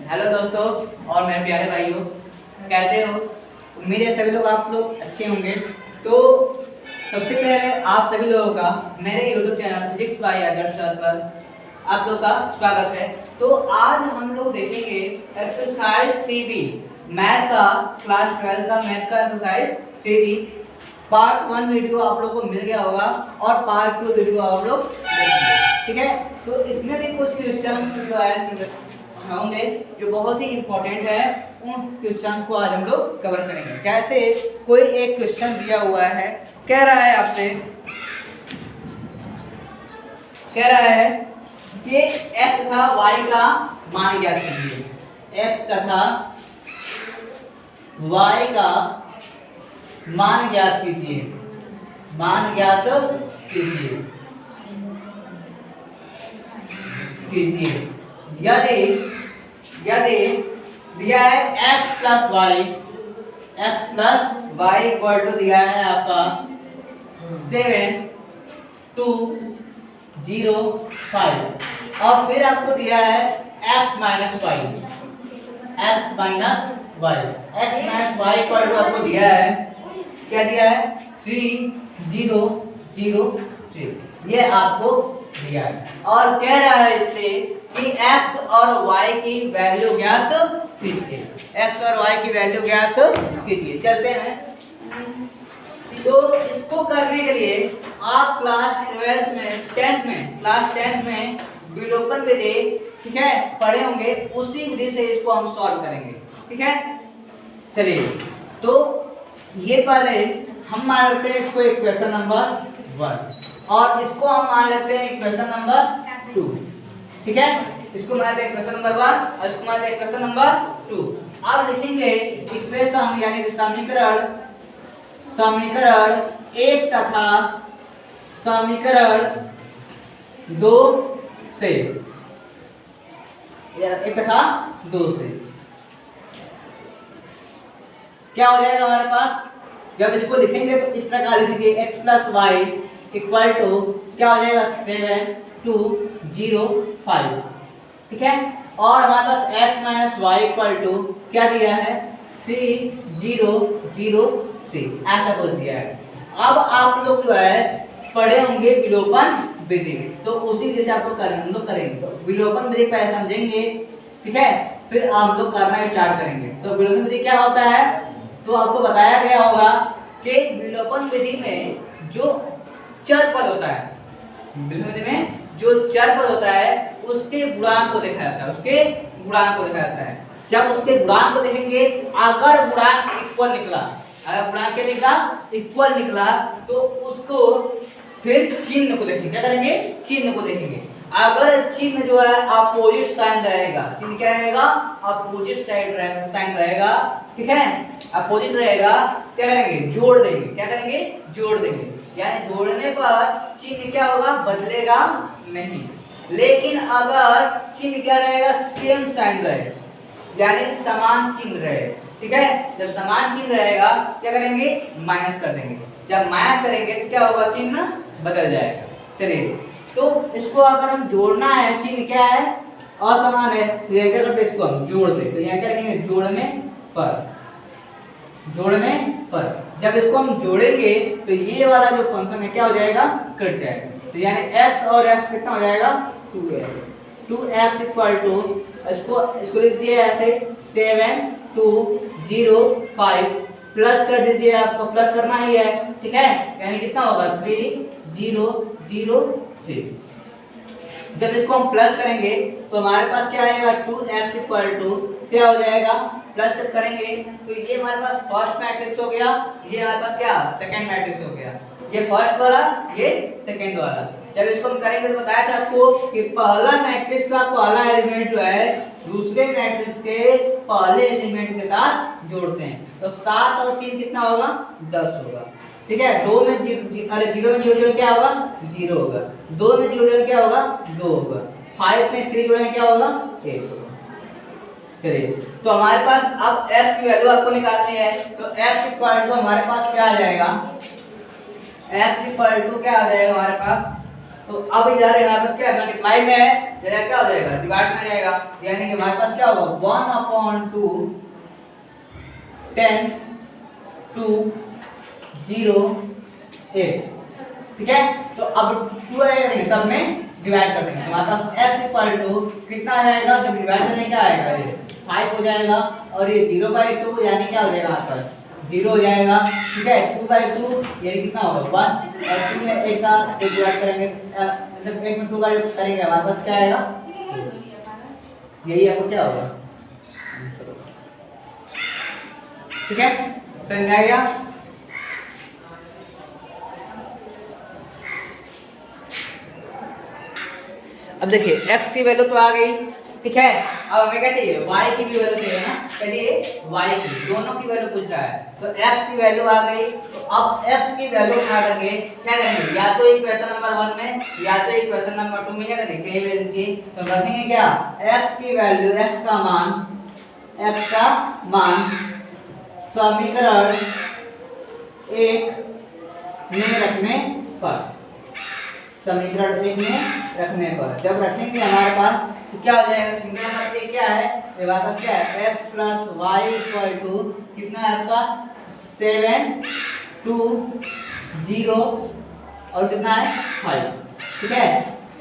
Hello दोस्तों और मेरे प्यारे भाइयों, कैसे हो? उम्मीद है सभी लोग आप लोग अच्छे होंगे। तो सबसे पहले आप सभी लोगों का मेरे YouTube चैनल फिजिक्स बाय आदर्श सर पर आप लोग का स्वागत है। तो आज हम लोग देखेंगे एक्सरसाइज 3B मैथ का, क्लास 12 का मैथ का एक्सरसाइज 3B। पार्ट 1 वीडियो आप लोग को मिल गया होगा और पार्ट 2 वीडियो आप लोग देखेंगे, ठीक है। तो इसमें भी कुछ क्वेश्चन जो है होंगे जो बहुत ही इंपॉर्टेंट है, उन क्वेश्चंस को आज हम लोग कवर करेंगे। जैसे कोई एक क्वेश्चन दिया हुआ है, कह रहा है आपसे, कह रहा है कि x तथा y का मान ज्ञात कीजिए। x तथा y का मान ज्ञात कीजिए, मान ज्ञात कीजिए कीजिए यदि दिया है x plus y equal to दिया है आपका 7 2 0 5 और फिर आपको दिया है x minus y equal to आपको दिया है, क्या दिया है 3 0 0 3, ये आपको दिया है और कह रहा है इससे कि x और y की वैल्यू ज्ञात कीजिए। x और y की वैल्यू ज्ञात कीजिए। चलते हैं। तो इसको करने के लिए आप क्लास 10th में विलोपन विधि, ठीक है, पढ़े होंगे। उसी विधि से इसको हम सॉल्व करेंगे, ठीक है। चलिए, तो ये पहले हम मान लेते हैं इसको इक्वेशन नंबर 1 और इसको हम मान लेते हैं इक्वेशन नंबर 2, ठीक है। इसको मान लेते हैं इक्वेशन नंबर 1 और इसको मान लेते हैं इक्वेशन नंबर 2। अब लिखेंगे इक्वेशन यानी कि समीकरण 1 तथा समीकरण 2 से, 1 तथा 2 से क्या हो जाएगा हमारे पास? जब इसको लिखेंगे तो इस प्रकार लिख लीजिए x plus y equal to क्या हो जाएगा 7 2 0 5, ठीक है। और हमारे पास x minus y equal to क्या दिया है 3 0 0 3, ऐसा कुछ दिया है। अब आप लोग जो है पढ़े होंगे विलोपन विधि, तो उसी जैसे आप लोग हम लोग करेंगे। तो विलोपन विधि पहले समझेंगे, ठीक है, फिर हम लोग करना स्टार्ट करेंगे। तो विलोपन विधि क्या होता है, तो आपको बताया गया होगा कि विलोपन विधि में जो चर पद होता है, विलोपन विधि में जो चर पद होता है उसके गुणांक को देखा जाता है, उसके गुणांक को देखा जाता है। जब उसके गुणांक को देखेंगे, अगर गुणांक इक्वल निकला, अगर गुणांक क्या निकला इक्वल निकला, तो उसको फिर चिन्ह को देखेंगे। क्या करेंगे? चिन्ह को देखेंगे। अगर चिन्ह जो है अपोजिट साइन रहेगा, चिन्ह क्या रहेगा? अपोजिट साइन रहेगा, ठीक है, अपोजिट रहेगा, क्या करेंगे? जोड़ देंगे। क्या करेंगे? जोड़ देंगे। यानी जोड़ने पर चिन्ह क्या होगा? बदलेगा नहीं। लेकिन अगर चिन्ह क्या रहेगा? सेम साइन रहे, यानी समान चिन्ह रहे, ठीक है। जब समान चिन्ह रहेगा क्या करेंगे? माइनस कर देंगे। जब माइनस करेंगे तो क्या होगा? चिन्ह बदल जाएगा। चलिए, तो इसको अगर हम जोड़ना है, चिन्ह क्या है? असमान है, तो ये क्या करते हैं? इसको हम जोड़ दें। तो यहाँ क्या लिखेंगे? जोड़ने पर, जोड़ने पर। जब इसको हम जोड़ेंगे तो ये वाला जो फंक्शन है क्या हो जाएगा? कट जाएगा। तो यानी x और x कितना हो जाएगा? 2x इक्वल टू, इसको लीजिए ऐसे 7 2 0 5 प्लस कर दीजिए, आपको प्लस करना ही है, ठीक है। यानी कितना होगा? 3 0 0 3। जब इसको हम प्लस करेंगे तो हमारे पास क्या आएगा? 2x इक्वल टू क्या हो जाएगा? प्लस जब करेंगे तो ये हमारे पास फर्स्ट मैट्रिक्स हो गया, ये हमारे पास क्या? सेकंड मैट्रिक्स हो गया। ये फर्स्ट वाला, ये सेकंड वाला। जब इसको हम करेंगे तो बताया था आपको कि पहला मैट्रिक्स का पहला एलिमेंट जो है दूसरे मैट्रिक्स के पहले एलिमेंट के साथ जोड़ते हैं। तो 7 और 3 कितना होगा? 10 होगा, ठीक है। 2 में 0 में 0 क्या होगा? 0 होगा। 2 में 0 क्या होगा? 2 होगा। 5 में 3 जोड़ेंगे क्या होगा? 8 होगा। चलिए, तो हमारे पास अब x की वैल्यू आपको निकालनी है। तो x इक्वल टू हमारे पास क्या आ जाएगा? x इक्वल टू क्या आ जाएगा हमारे पास? तो अब इधर हमारे पास क्या मल्टीप्लाई में है, जरा क्या हो जाएगा डिवाइड में रहेगा, यानी कि हमारे पास क्या होगा 1/2 10 2 0 8। ठीक है, तो अब 2 आएगा सब में डिवाइड कर देंगे, हमारे पास x इक्वल टू कितना आ जाएगा, जब डिवाइड करने क्या आएगा ये 5 हो जाएगा, और ये 0/2 यानी क्या हो जाएगा हमारे पास 0 हो जाएगा। ठीक है, 2/2 यानी कितना होगा 1, और 2 में 8 का डिवाइड करेंगे, मतलब 8 में 2 का करेंगे हमारे पास क्या आएगा, यही आपको क्या होगा। ठीक है, समझ में आ गया। अब देखिए x की वैल्यू तो आ गई, ठीक है, अब हमें क्या चाहिए y की भी वैल्यू चाहिए ना, चलिए y की दोनों की वैल्यू पूछ रहा है, तो x की वैल्यू आ गई, तो अब x की वैल्यू उठा करके क्या करेंगे, या तो इक्वेशन नंबर 1 में या तो इक्वेशन नंबर 2 में क्या करेंगे, कहीं भी दीजिए, तो रखेंगे क्या x की वैल्यू, x का मान समीकरण 1 में रखने पर, समीकरण 1 में रखने पर जब रखेंगे हमारे पास तो क्या हो जाएगा, समीकरण नंबर 1 क्या है, ये बात पास क्या है x + y = कितना है आपका 7 2 0 और कितना है 5। ठीक है,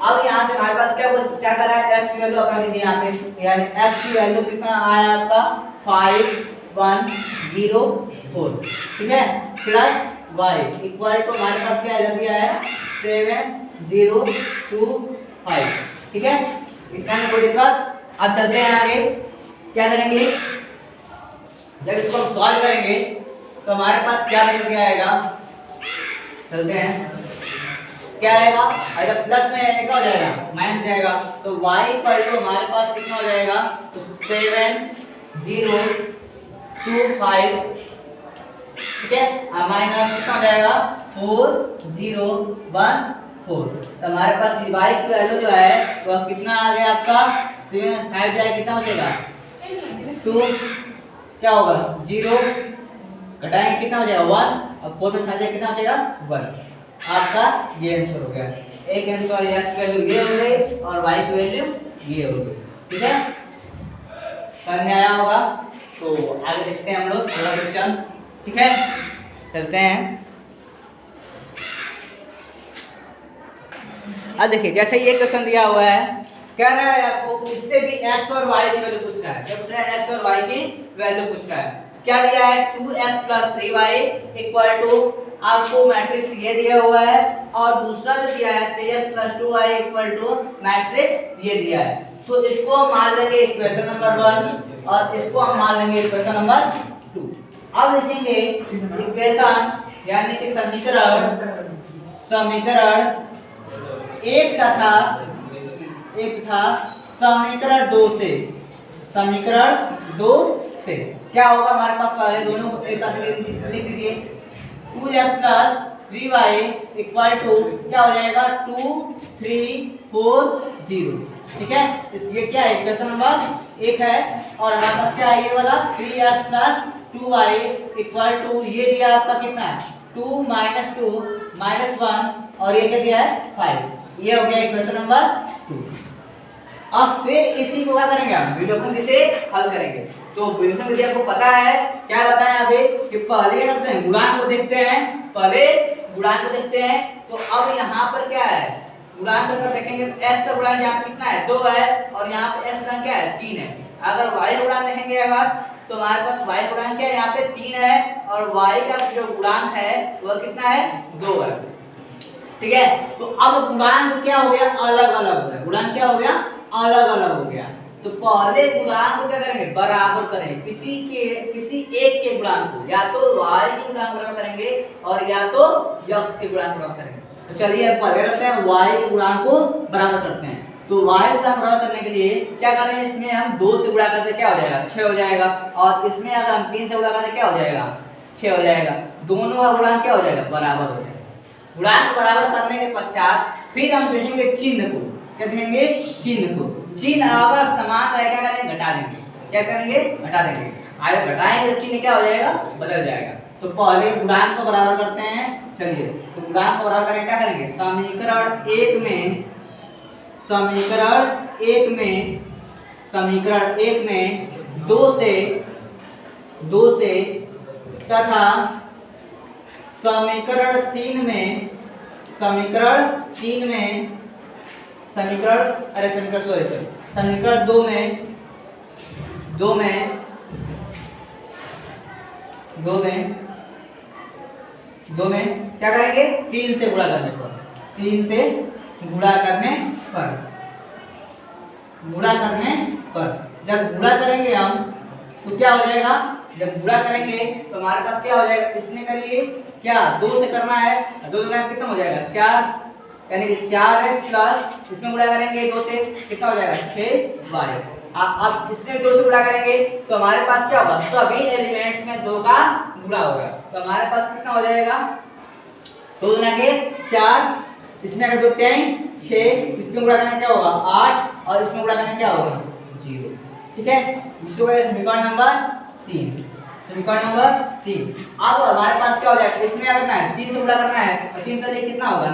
अब यहाँ से हमारे पास क्या कर रहा है, x की वैल्यू अपना कीजिए यहाँ पे, यानी x की वैल्यू कितना आया आपका 5 1 0 4। ठीक है, प्लस y इक्वल टू हमारे पास क्या इधर दिया है 7 0 2 5। ठीक है, इतना में कोई दिक्कत। अब चलते हैं आगे, क्या करेंगे, जब इसको हम सॉल्व करेंगे तो हमारे पास क्या निकल के आएगा, चलते हैं क्या आएगा, अगर प्लस में क्या हो जाएगा माइनस जाएगा, तो y इक्वल टू हमारे पास कितना हो जाएगा, तो 7 0 2 5। ठीक है, माइनस कितना हो जाएगा 4 0 1 4। तो हमारे पास y की वैल्यू जो है वह कितना आ गया आपका 7 5 जाए कितना बचेगा 2, क्या होगा 0, घटाएंगे कितना हो जाएगा 1, और 4 में 5 जाए कितना बचेगा 1। आपका ये आंसर हो गया, एक आंसर x की वैल्यू ये हो गई और y की वैल्यू ये हो गई। ठीक है, समझ में आया होगा। तो आगे देखते हैं हम लोग अगला क्वेश्चन। ठीक है, चलते हैं। अब देखिए जैसे ये क्वेश्चन दिया हुआ है, कह रहा है आपको इससे भी x और y की वैल्यू पूछ रहा है, जब पूछ रहा है x और y की वैल्यू पूछ रहा है, क्या दिया है 2x + 3y इक्वल टू, आपको मैट्रिक्स ये दिया हुआ है, और दूसरा जो दिया है 3x + 2y equal two matrix ये दिया है। तो इसको हम मान लेंगे इक्वेशन नंबर 1 और इसको हम मान लेंगे इक्वेशन नंबर 2। अब लिखेंगे इक्वेशन यानी कि समीकरण एक था समीकरण 2 से, क्या होगा हमारे पास, पहले दोनों को एक साथ लिख दीजिए, 2x + 3y इक्वल टू क्या हो जाएगा 2 3 4 0। ठीक है, इसलिए क्या है इक्वेशन नंबर 1 है, और हमारे पास क्या है ये वाला 3x + 2y इक्वल टू ये दिया आपका कितना है 2 - 2 -1, और ये क्या दिया है 5। ये हो गया इक्वेशन नंबर 2। अब फिर इसी को क्या करेंगे हम विलोपन विधि से हल करेंगे। तो विलोपन विधि आपको पता है, क्या बताएं अभी कि पहले क्या करते हैं गुणांक को देखते हैं, तो अब यहाँ पर क्या है गुणांक अगर देखेंगे तो x का गुणांक यहाँ पे कितना है 2 है, और यहाँ पे x गुणांक क्या है 3 है। अगर y गुणांक देखेंगे अगर तो हमारे पास y गुणांक क्या है यहाँ पे 3 है, और y का जो गुणांक है वह कितना है 2 है। ठीक है, तो अब गुणांक क्या हो गया अलग अलग हो गया, गुणांक क्या हो गया अलग अलग हो गया। तो पहले गुणांक को क्या करेंगे बराबर करेंगे, किसी एक के गुणांक को, या तो y के गुणांक बराबर करेंगे और या तो x के गुणांक बराबर करेंगे। तो चलिए पहले करते हैं y के गुणांक को बराबर करते हैं। तो y के गुणांक बराबर करने के लिए क्या करेंगे, इसमें हम 2 से गुणा करते क्या हो जाएगा 6 हो जाएगा, और इसमें अगर हम 3 से गुणा करते क्या हो जाएगा 6 हो जाएगा। दोनों का गुणांक क्या हो जाएगा बराबर हो जाएगा। गुणांक बराबर करने के पश्चात फिर हम देखेंगे चिन्ह को, क्या देखेंगे चिन्ह को, चिन्ह अगर समान रहे क्या करेंगे घटा देंगे, क्या करेंगे घटा देंगे, अगर घटाएंगे तो चिन्ह क्या हो जाएगा बदल जाएगा। तो पहले गुणांक को बराबर करते हैं, चलिए तो गुणांक को बराबर करें, क्या करेंगे, समीकरण एक में 2 से तथा समीकरण 3 में समीकरण 2 में क्या करेंगे, 3 से गुणा करने पर जब गुणा करेंगे हम तो क्या हो जाएगा, जब गुणा करेंगे तो हमारे पास क्या हो जाएगा, इसमें करिए क्या 2 से करना है, 2 गुणा कितना हो जाएगा 4, यानी कि 4x प्लस इसमें गुणा करेंगे 2 से कितना हो जाएगा 6y। अब इसमें 2 से गुणा करेंगे तो हमारे पास क्या होगा, सभी एलिमेंट्स में 2 का गुणा होगा, तो हमारे पास कितना हो जाएगा 2 गुना के 4, इसमें अगर 2 3 6, इसमें गुणा करना क्या होगा 8 और इसमें गुणा करना क्या होगा 0। ठीक है, इसको समीकरण नंबर 3। अब हमारे पास क्या हो जाएगा, इसमें क्या करना है 3 से गुणा करना है और 3 का कितना होगा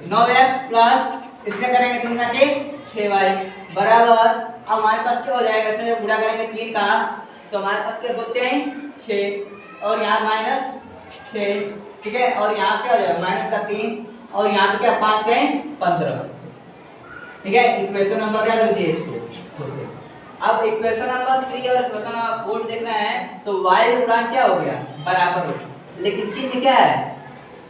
9x प्लस इसमें करेंगे 3 गुना के 6y बराबर। अब हमारे पास क्या हो जाएगा, इसमें जब गुणा करेंगे 3 का तो हमारे पास क्या 2 3 6 और यहाँ -6, ठीक है, और यहाँ क्या हो जाएगा माइनस का 3 और यहाँ पे क्या 5 3 15। ठीक है, इक्वेशन नंबर क्या लीजिए इसको। अब इक्वेशन नंबर 3 और इक्वेशन नंबर 4 देखना है तो y गुणांक क्या हो गया बराबर हो, लेकिन चिन्ह क्या है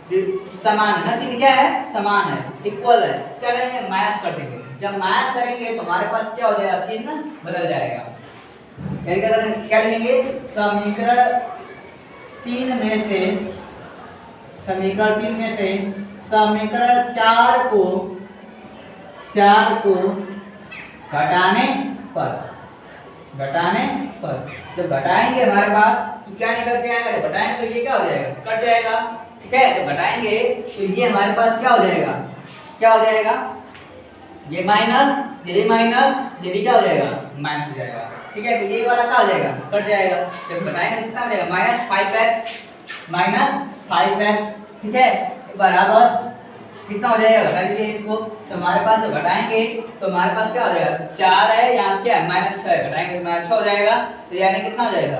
समान है ना, चिन्ह क्या है समान है, इक्वल है, क्या करेंगे माइनस कर देंगे, जब माइनस करेंगे तो हमारे पास क्या हो जाएगा चिन्ह बदल जाएगा, क्या लिखेंगे समीकरण 3 में से समीकरण 4 को घटाने पर जब घटाएंगे हमारे पास तो क्या निकल के आएगा, घटाएंगे तो ये क्या हो जाएगा कट जाएगा। ठीक है, तो घटाएंगे तो ये हमारे पास क्या हो जाएगा ये माइनस ये भी क्या हो जाएगा माइनस हो जाएगा। ठीक है, तो ये वाला क्या हो जाएगा कट जाएगा, जब घटाएंगे कितना हो जाएगा -5x। ठीक है, बराबर कितना हो जाएगा घटा दीजिए इसको, तो हमारे पास जब घटाएंगे तो हमारे पास क्या हो जाएगा 4 है, यहाँ क्या है -6 घटाएंगे तो -6 हो जाएगा, तो यानी कितना हो जाएगा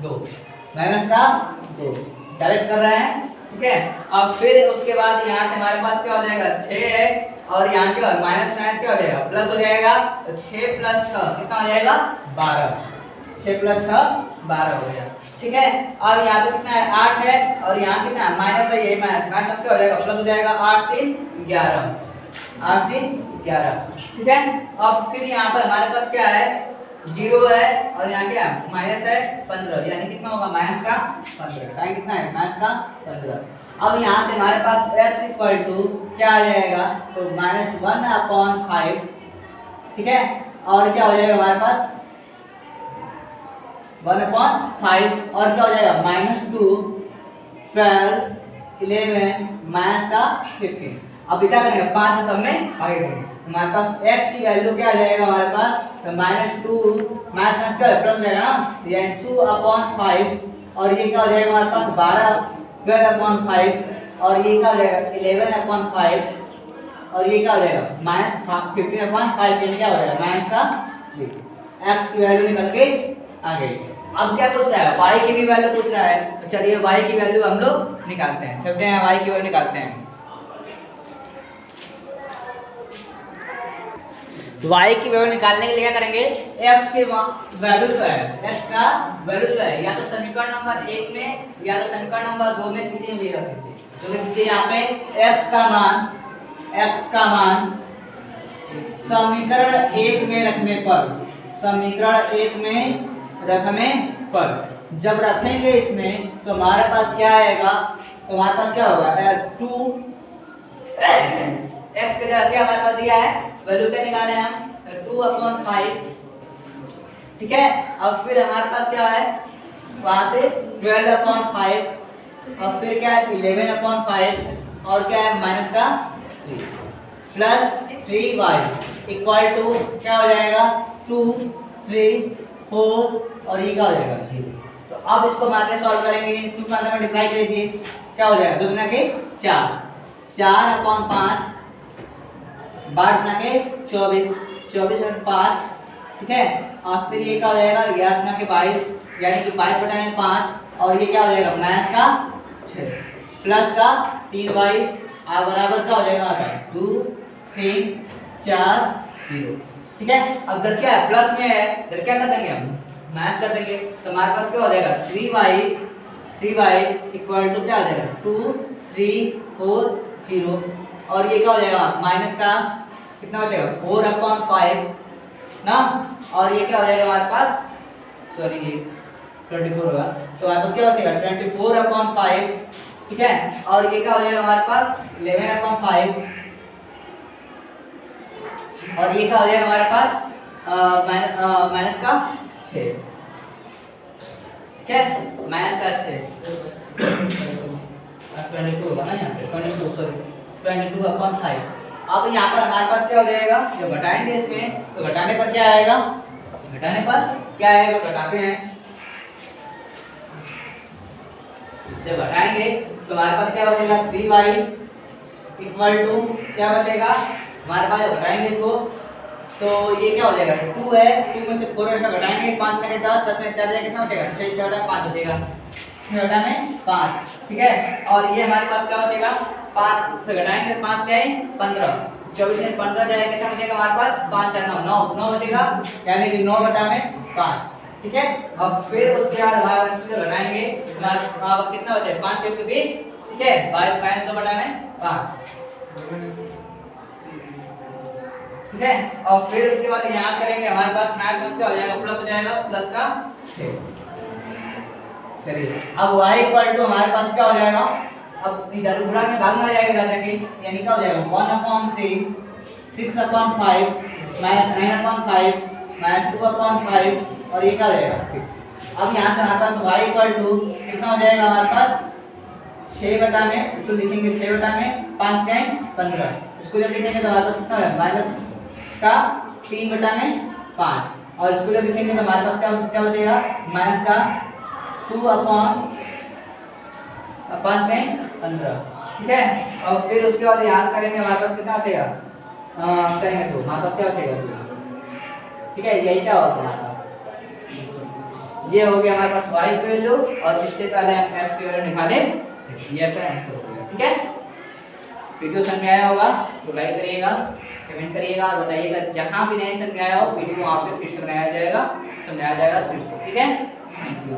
-2 डायरेक्ट कर रहे हैं। ठीक है, अब फिर उसके बाद यहाँ से हमारे पास क्या हो जाएगा 6 है और यहाँ क्या माइनस क्या हो जाएगा प्लस हो जाएगा, तो 6 + 6 कितना हो जाएगा 12, 6 + 6 12 हो गया। ठीक है, अब यहाँ पे कितना है 8 है और यहाँ कितना है माइनस है, ये माइनस क्या हो जाएगा प्लस हो जाएगा 8 3 11। ठीक है, अब फिर यहाँ पर हमारे पास क्या है 0 है और यहाँ क्या है माइनस है 15, यानी कितना होगा -15, टाइम कितना है -15। अब यहाँ से हमारे पास x = क्या आ जाएगा तो -1/5। ठीक है, और क्या हो जाएगा हमारे पास 1/5 और क्या हो जाएगा -2 12 11 -15। अब क्या करेंगे 5 में सब में भाग देंगे, हमारे पास x की वैल्यू क्या आ जाएगा हमारे पास तो -2 माइनस क्या प्लस हो जाएगा ना, यानी 2/5 और ये क्या हो जाएगा हमारे पास 12/5 और ये क्या हो जाएगा 11/5 और ये क्या हो जाएगा -15/5, यानी क्या हो जाएगा -3। x की वैल्यू निकल के आ गई। अब क्या पूछ रहा है y की भी वैल्यू पूछ रहा है, तो चलिए y की वैल्यू हम लोग निकालते हैं, चलते हैं y की वैल्यू निकालते हैं। y की वैल्यू निकालने के लिए क्या करेंगे x की वैल्यू जो है x का वैल्यू जो है या तो समीकरण नंबर 1 में या तो समीकरण नंबर 2 में किसी में भी रख दीजिए, तो लिख दीजिए यहाँ पे x का मान समीकरण 1 में रखने पर जब रखेंगे इसमें तो हमारे पास क्या आएगा, तो हमारे पास क्या होगा 2 x के जगह क्या हमारे पास दिया है वैल्यू क्या निकाले हम 2/5। ठीक है, अब फिर हमारे पास क्या है वहां से 12/5 और फिर क्या है 11/5 और क्या है -3 प्लस 3y = क्या हो जाएगा 2 3 4 और ये क्या हो जाएगा 0। तो अब इसको मार के सॉल्व करेंगे, 2 का अंदर मल्टीप्लाई कीजिए क्या हो जाएगा, 2 दुना के 4, 4/5 12 दुना के 24, 24 और 5, ठीक है। और फिर ये क्या हो जाएगा, 11 दुना के 22, यानी कि 22/5, और ये क्या हो जाएगा माइनस का 6 प्लस का 3y बराबर क्या हो जाएगा 2 3 4 0, ठीक है। अब इधर क्या है, प्लस में है, इधर क्या कर देंगे हम, माइनस कर देंगे, तो हमारे पास क्या हो जाएगा 3y इक्वल टू क्या हो जाएगा 2 3 4 0, और ये क्या हो जाएगा माइनस का कितना बचेगा 4/5 ना, और ये क्या हो जाएगा हमारे पास, सॉरी ये 24 होगा, तो हमारे पास क्या बचेगा 24/5, ठीक है। और ये क्या हो जाएगा हमारे पास 11/5, और ये क्या हो जाएगा हमारे पास माइनस का 6, ठीक है, माइनस का 6 22 होगा ना, यहाँ पे 22/5। अब यहाँ पर हमारे पास क्या हो जाएगा, जब घटाएंगे इसमें तो घटाने पर क्या आएगा, घटाने पर क्या आएगा, घटाते हैं, जब घटाएंगे तो हमारे पास क्या बचेगा 3y इक्वल टू क्या बचेगा हमारे पास, जब घटाएंगे इसको तो ये क्या हो जाएगा 2 है, 2 में से 4 में घटाएंगे, 5 में 10, 10 में 4 कितना बचेगा 6/5 बचेगा, 6/5, ठीक है। और ये हमारे पास क्या बचेगा 5 से घटाएंगे 5 जाए 15, 24 में 15 जाए कितना बचेगा हमारे पास 5 4 9 9 बचेगा, यानी कि 9/5, ठीक है। अब फिर उसके बाद हमारे पास इसको घटाएंगे, अब कितना बचेगा 5 × 20, ठीक है, 22 - 2/5, ठीक है। और फिर उसके बाद यहाँ करेंगे, हमारे पास माइनस क्या हो जाएगा प्लस हो जाएगा, प्लस का 6, चलिए। अब y इक्वल टू हमारे पास क्या हो जाएगा, अब इधर गुणा में भाग में आ जाएगा दादा के, यानी क्या हो जाएगा 1/3 6/5 -9/5 -2/5, और ये क्या हो जाएगा 6। अब यहाँ से हमारे पास y इक्वल टू कितना हो जाएगा हमारे पास 6 में, इसको लिखेंगे 6 में 5 जाए 15, इसको जब लिखेंगे तो हमारे पास कितना है माइनस का 3/5, और इसको जब लिखेंगे तो हमारे पास क्या बचेगा माइनस का 2/5, ठीक है। और फिर उसके बाद यहाँ करेंगे, हमारे पास कितना बचेगा करेंगे तो हमारे पास क्या बचेगा 2, ठीक है। यही क्या होगा हमारे पास, ये हो गया हमारे पास y की वैल्यू, और इससे पहले हम x की वैल्यू निकाले, ये आपका आंसर हो गया, ठीक है। वीडियो समझ में आया होगा तो लाइक करिएगा, कमेंट करिएगा और बताइएगा, जहां भी नहीं समझ में आया हो वीडियो वहां पे फिर समझाया जाएगा फिर से, ठीक है। Thank you.